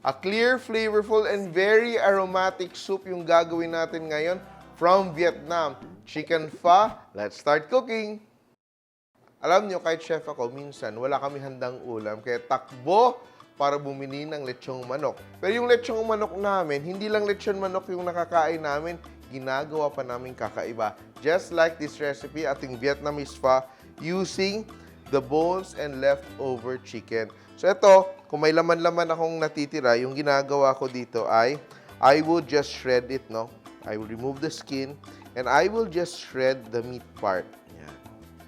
A clear, flavorful, and very aromatic soup yung gagawin natin ngayon from Vietnam. Chicken pho. Let's start cooking! Alam nyo, kahit chef ako, minsan wala kami handang ulam, kaya takbo para bumili ng lechong manok. Pero yung lechong manok namin, hindi lang lechon manok yung nakakain namin, ginagawa pa namin kakaiba. Just like this recipe, ating Vietnamese pho, using the bones and leftover chicken. So ito, kung may laman-laman akong natitira, yung ginagawa ko dito ay, I will just shred it, no? I will remove the skin, and I will just shred the meat part.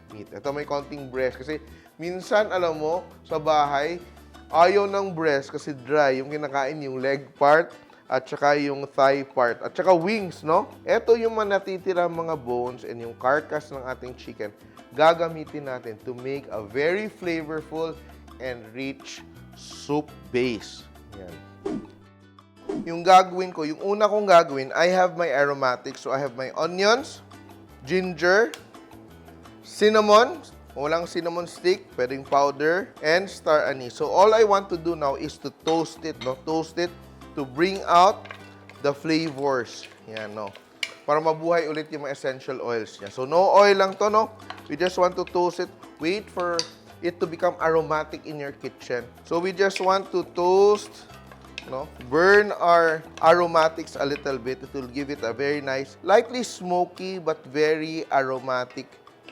Meat. Ito may konting breast kasi minsan alam mo sa bahay ayaw ng breast kasi dry yung kinakain yung leg part at saka yung thigh part at saka wings, no? Ito yung manatitira mga bones and yung carcass ng ating chicken gagamitin natin to make a very flavorful and rich soup base. Yan. Yung gagawin ko, yung una kong gagawin, I have my aromatics. So I have my onions, ginger, cinnamon, walang cinnamon stick, pwedeng powder, and star anise. So all I want to do now is to toast it, no? Toast it to bring out the flavors. Yan, no? Para mabuhay ulit yung mga essential oils niya. So no oil lang to, no? We just want to toast it. Wait for it to become aromatic in your kitchen. So we just want to toast, no? Burn our aromatics a little bit. It will give it a very nice, lightly smoky but very aromatic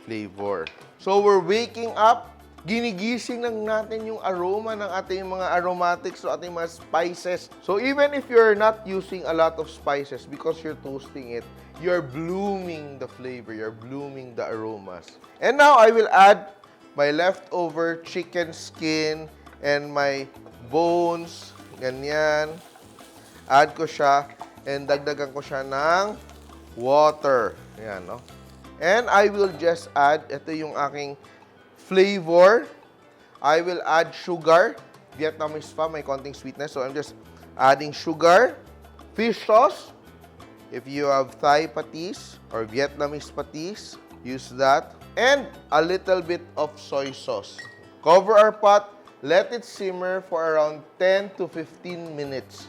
flavor. So we're waking up, ginigising lang natin yung aroma ng ating mga aromatics o ating mga spices. So even if you're not using a lot of spices because you're toasting it, you're blooming the flavor, you're blooming the aromas. And now I will add my leftover chicken skin and my bones, ganyan. Add ko siya and dagdagan ko siya ng water. Yan, no? And I will just add, ito yung aking flavor. I will add sugar. Vietnamese pho, may konting sweetness. So I'm just adding sugar. Fish sauce. If you have Thai patis or Vietnamese patis, use that. And a little bit of soy sauce. Cover our pot. Let it simmer for around 10 to 15 minutes.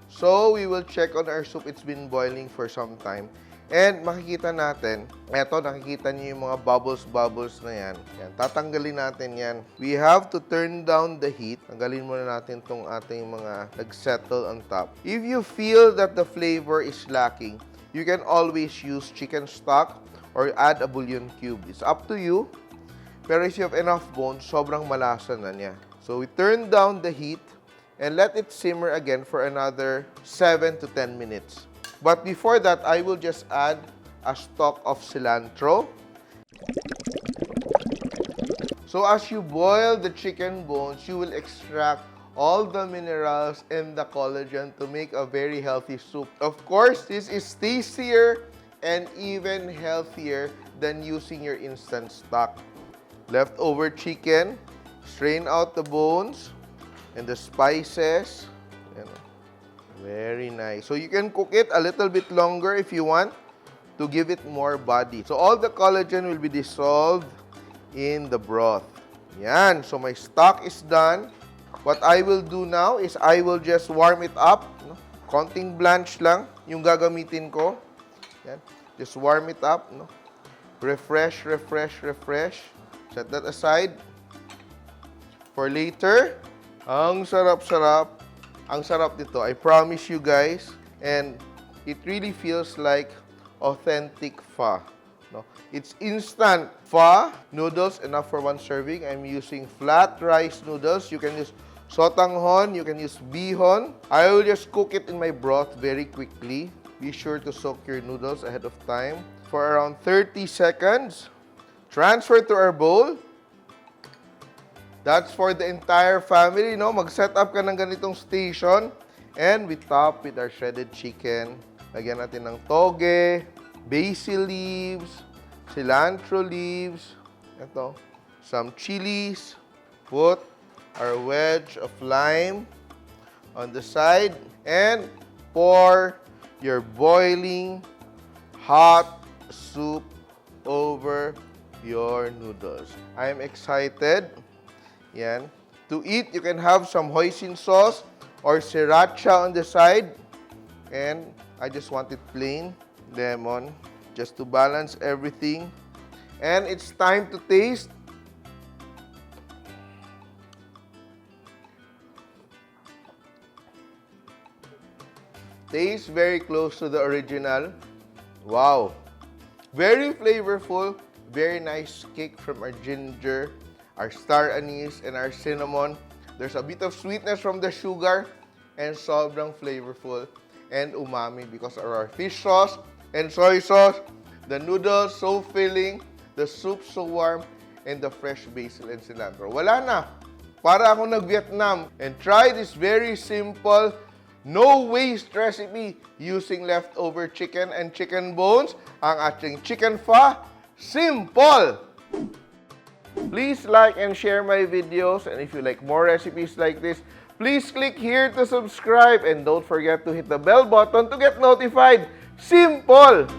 So, we will check on our soup. It's been boiling for some time. And makikita natin, eto, nakikita niyo yung mga bubbles na yan. Yan. Tatanggalin natin yan. We have to turn down the heat. Tanggalin muna natin itong ating mga nag-settle on top. If you feel that the flavor is lacking, you can always use chicken stock or add a bouillon cube. It's up to you. Pero if you have enough bones, sobrang malasa na niya. So, we turn down the heat and let it simmer again for another 7 to 10 minutes. But before that, I will just add a stalk of cilantro. So as you boil the chicken bones, you will extract all the minerals and the collagen to make a very healthy soup. Of course, this is tastier and even healthier than using your instant stock. Leftover chicken, strain out the bones and the spices. You know, very nice. So you can cook it a little bit longer if you want to give it more body. So all the collagen will be dissolved in the broth. Yan. So my stock is done. What I will do now is I will just warm it up. No? Konting blanch lang yung gagamitin ko. Yan. Just warm it up. No? Refresh, refresh, refresh. Set that aside for later. Ang sarap-sarap. Ang sarap nito. I promise you guys. And it really feels like authentic pho. No? It's instant pho noodles, enough for one serving. I'm using flat rice noodles. You can use sotanghon. You can use bihon. I will just cook it in my broth very quickly. Be sure to soak your noodles ahead of time for around 30 seconds. Transfer to our bowl. That's for the entire family, no? Mag-set up ka ng ganitong station. And we top with our shredded chicken. Lagyan natin ng toge, basil leaves, cilantro leaves. Ito. Some chilies. Put our wedge of lime on the side. And pour your boiling hot soup over your noodles. I'm excited. Yan. To eat, you can have some hoisin sauce or sriracha on the side. And I just want it plain, lemon, just to balance everything. And it's time to taste. Tastes very close to the original. Wow. Very flavorful. Very nice kick from our ginger, our star anise, and our cinnamon. There's a bit of sweetness from the sugar and sobrang flavorful and umami because of our fish sauce and soy sauce. The noodles so filling, the soup so warm, and the fresh basil and cilantro. Wala na. Para ako nag-Vietnam. And try this very simple, no waste recipe using leftover chicken and chicken bones. Ang ating chicken pho, Simpol! Please like and share my videos, and if you like more recipes like this, please click here to subscribe and don't forget to hit the bell button to get notified. Simpol!